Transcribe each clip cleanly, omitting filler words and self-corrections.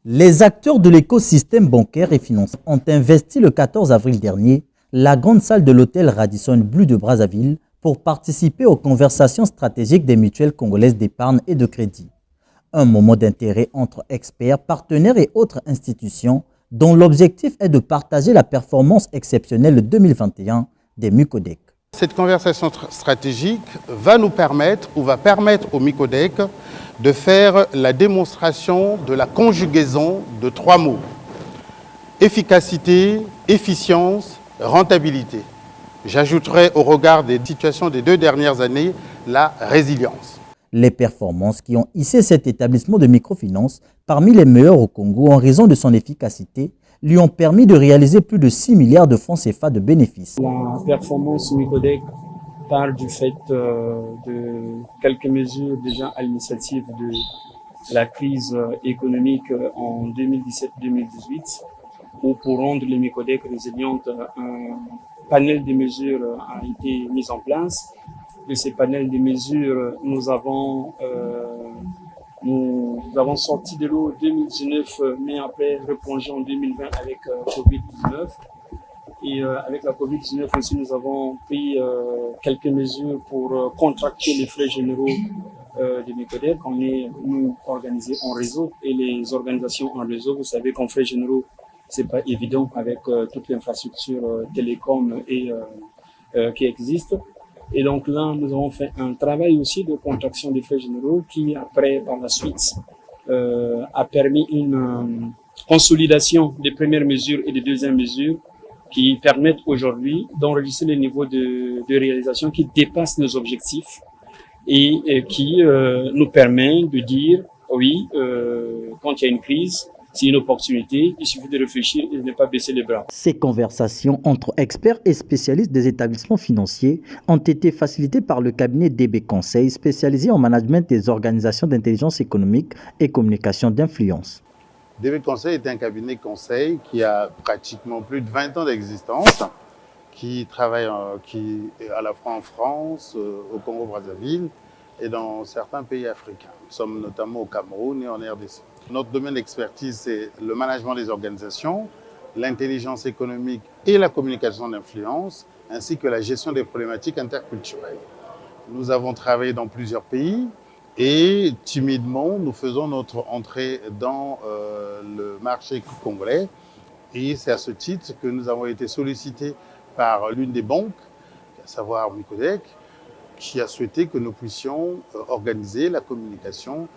Les acteurs de l'écosystème bancaire et financier ont investi le 14 avril dernier la grande salle de l'hôtel Radisson Blu de Brazzaville pour participer aux conversations stratégiques des mutuelles congolaises d'épargne et de crédit. Un moment d'intérêt entre experts, partenaires et autres institutions dont l'objectif est de partager la performance exceptionnelle 2021 des Micodec. Cette conversation stratégique va nous permettre ou va permettre aux Micodec de faire la démonstration de la conjugaison de trois mots: efficacité, efficience, rentabilité. J'ajouterai au regard des situations des 2 dernières années la résilience. Les performances qui ont hissé cet établissement de microfinance parmi les meilleurs au Congo en raison de son efficacité lui ont permis de réaliser plus de 6 milliards de francs CFA de bénéfices. La performance Micodec part du fait de quelques mesures déjà à l'initiative de la crise économique en 2017-2018, où pour rendre les Micodec résilientes, un panel de mesures a été mis en place. De ces panels de mesures, nous avons sorti de l'eau 2019, mais après replongé en 2020 avec Covid-19. Et avec la Covid-19 aussi, nous avons pris quelques mesures pour contracter les frais généraux des Micodec. On est, nous, organisés en réseau, et les organisations en réseau, vous savez qu'en frais généraux, c'est pas évident avec toute l'infrastructure télécom et qui existe. Et donc là, nous avons fait un travail aussi de contraction des frais généraux qui, après, par la suite, a permis une consolidation des premières mesures et des deuxièmes mesures qui permettent aujourd'hui d'enregistrer les niveaux de réalisation qui dépassent nos objectifs et qui nous permet de dire, oui, quand il y a une crise, c'est une opportunité, il suffit de réfléchir et de ne pas baisser les bras. Ces conversations entre experts et spécialistes des établissements financiers ont été facilitées par le cabinet DB Conseil, spécialisé en management des organisations d'intelligence économique et communication d'influence. DB Conseil est un cabinet conseil qui a pratiquement plus de 20 ans d'existence, qui travaille à la fois en France, au Congo-Brazzaville et dans certains pays africains. Nous sommes notamment au Cameroun et en RDC. Notre domaine d'expertise, c'est le management des organisations, l'intelligence économique et la communication d'influence, ainsi que la gestion des problématiques interculturelles. Nous avons travaillé dans plusieurs pays et timidement, nous faisons notre entrée dans le marché congolais. Et c'est à ce titre que nous avons été sollicités par l'une des banques, à savoir Micodec, qui a souhaité que nous puissions organiser la communication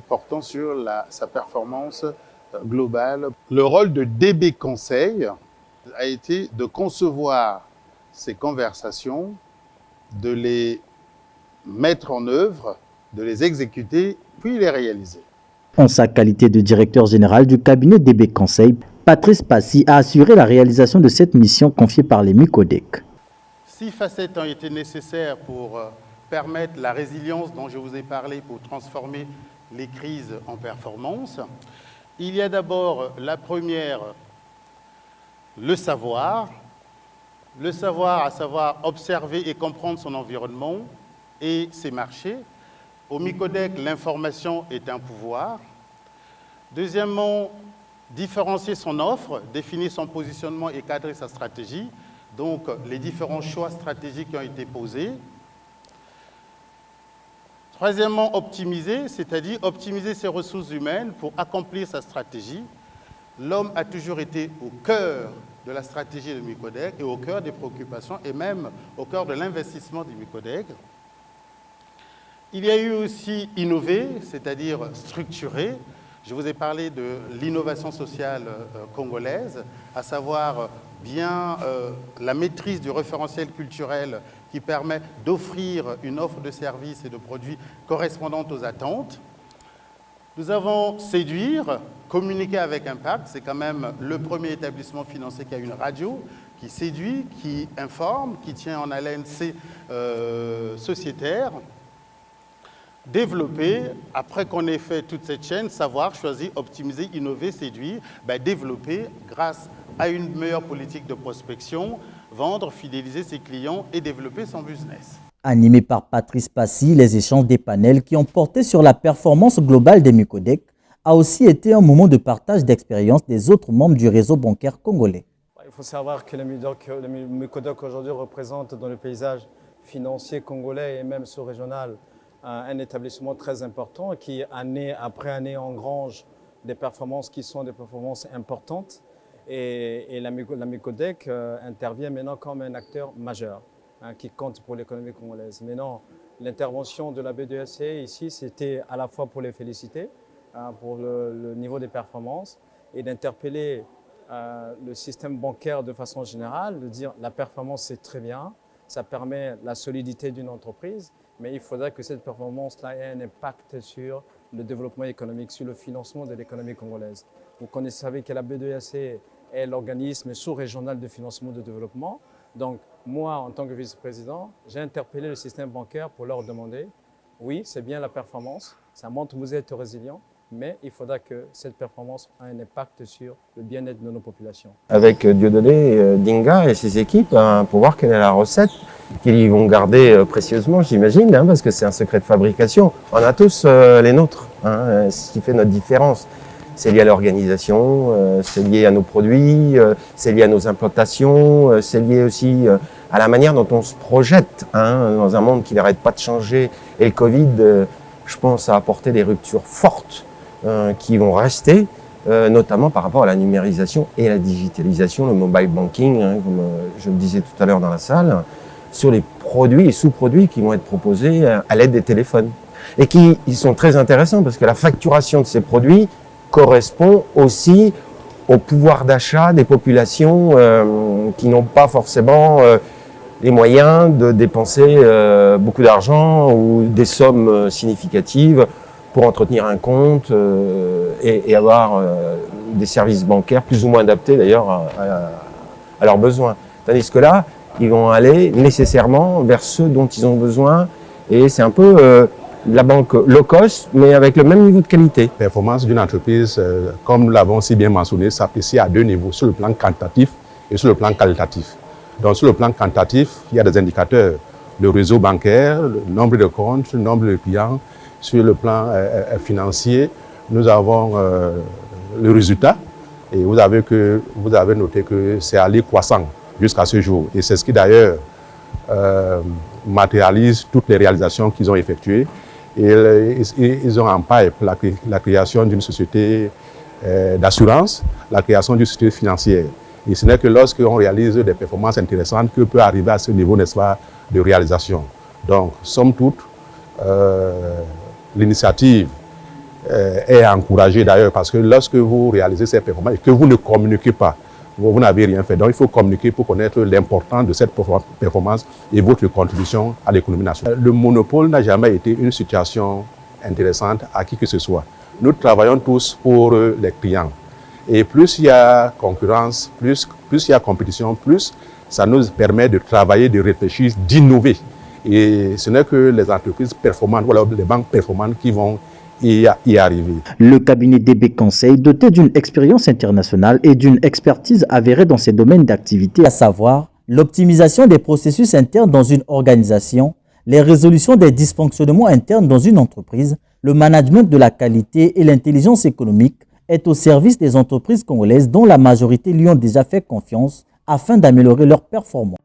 portant sur sa performance globale. Le rôle de DB Conseil a été de concevoir ces conversations, de les mettre en œuvre, de les exécuter, puis les réaliser. En sa qualité de directeur général du cabinet DB Conseil, Patrice Passy a assuré la réalisation de cette mission confiée par les Micodec. 6 facettes ont été nécessaires pour permettre la résilience dont je vous ai parlé, pour transformer les crises en performance. Il y a d'abord la première, le savoir. Le savoir, à savoir observer et comprendre son environnement et ses marchés. Au Micodec, l'information est un pouvoir. Deuxièmement, différencier son offre, définir son positionnement et cadrer sa stratégie. Donc, les différents choix stratégiques qui ont été posés. Troisièmement, optimiser, c'est-à-dire optimiser ses ressources humaines pour accomplir sa stratégie. L'homme a toujours été au cœur de la stratégie de Micodec et au cœur des préoccupations et même au cœur de l'investissement du Micodec. Il y a eu aussi innover, c'est-à-dire structurer. Je vous ai parlé de l'innovation sociale congolaise, à savoir bien la maîtrise du référentiel culturel qui permet d'offrir une offre de services et de produits correspondante aux attentes. Nous avons séduire, communiquer avec impact. C'est quand même le premier établissement financier qui a une radio, qui séduit, qui informe, qui tient en haleine ses sociétaires. Développer, après qu'on ait fait toute cette chaîne, savoir, choisir, optimiser, innover, séduire, développer grâce à une meilleure politique de prospection, vendre, fidéliser ses clients et développer son business. Animés par Patrice Passy, les échanges des panels qui ont porté sur la performance globale des Micodec a aussi été un moment de partage d'expérience des autres membres du réseau bancaire congolais. Il faut savoir que le MICODOC aujourd'hui représente dans le paysage financier congolais et même sous-régional un établissement très important qui, année après année, engrange des performances qui sont des performances importantes. Et la MICODEC intervient maintenant comme un acteur majeur qui compte pour l'économie congolaise. Maintenant, l'intervention de la B2SC ici, c'était à la fois pour les féliciter pour le niveau des performances et d'interpeller le système bancaire de façon générale, de dire la performance c'est très bien, ça permet la solidité d'une entreprise, mais il faudra que cette performance-là ait un impact sur le développement économique, sur le financement de l'économie congolaise. Vous savez que la B2SC est l'organisme sous-régional de financement de développement. Donc moi, en tant que vice-président, j'ai interpellé le système bancaire pour leur demander, oui, c'est bien la performance, ça montre que vous êtes résilient, mais il faudra que cette performance ait un impact sur le bien-être de nos populations. Avec Dieudonné Dinga et ses équipes, pour voir quelle est la recette qu'ils vont garder précieusement, j'imagine, parce que c'est un secret de fabrication. On a tous les nôtres, ce qui fait notre différence. C'est lié à l'organisation, c'est lié à nos produits, c'est lié à nos implantations, c'est lié aussi à la manière dont on se projette dans un monde qui n'arrête pas de changer. Et le Covid, je pense, a apporté des ruptures fortes qui vont rester, notamment par rapport à la numérisation et la digitalisation, le mobile banking, comme je le disais tout à l'heure dans la salle, sur les produits et sous-produits qui vont être proposés à l'aide des téléphones. Et ils sont très intéressants parce que la facturation de ces produits correspond aussi au pouvoir d'achat des populations qui n'ont pas forcément les moyens de dépenser beaucoup d'argent ou des sommes significatives pour entretenir un compte et avoir des services bancaires plus ou moins adaptés d'ailleurs à leurs besoins. Tandis que là, ils vont aller nécessairement vers ceux dont ils ont besoin et c'est un peu la banque low cost, mais avec le même niveau de qualité. La performance d'une entreprise, comme nous l'avons si bien mentionné, s'apprécie à deux niveaux, sur le plan quantitatif et sur le plan qualitatif. Donc sur le plan quantitatif, il y a des indicateurs, le réseau bancaire, le nombre de comptes, le nombre de clients. Sur le plan financier, nous avons le résultat et vous avez noté que c'est allé croissant jusqu'à ce jour. Et c'est ce qui d'ailleurs matérialise toutes les réalisations qu'ils ont effectuées. Et ils ont en pipe la création d'une société d'assurance, la création d'une société financière. Et ce n'est que lorsqu'on réalise des performances intéressantes que peut arriver à ce niveau, n'est-ce pas, de réalisation. Donc, somme toute, l'initiative est encouragée d'ailleurs parce que lorsque vous réalisez ces performances et que vous ne communiquez pas, vous n'avez rien fait. Donc il faut communiquer pour connaître l'importance de cette performance et votre contribution à l'économie nationale. Le monopole n'a jamais été une situation intéressante à qui que ce soit. Nous travaillons tous pour les clients. Et plus il y a concurrence, plus il y a compétition, plus ça nous permet de travailler, de réfléchir, d'innover. Et ce n'est que les entreprises performantes, voilà, les banques performantes qui vont y arriver. Le cabinet DB Conseil, doté d'une expérience internationale et d'une expertise avérée dans ses domaines d'activité, à savoir l'optimisation des processus internes dans une organisation, les résolutions des dysfonctionnements internes dans une entreprise, le management de la qualité et l'intelligence économique, est au service des entreprises congolaises dont la majorité lui ont déjà fait confiance afin d'améliorer leurs performances.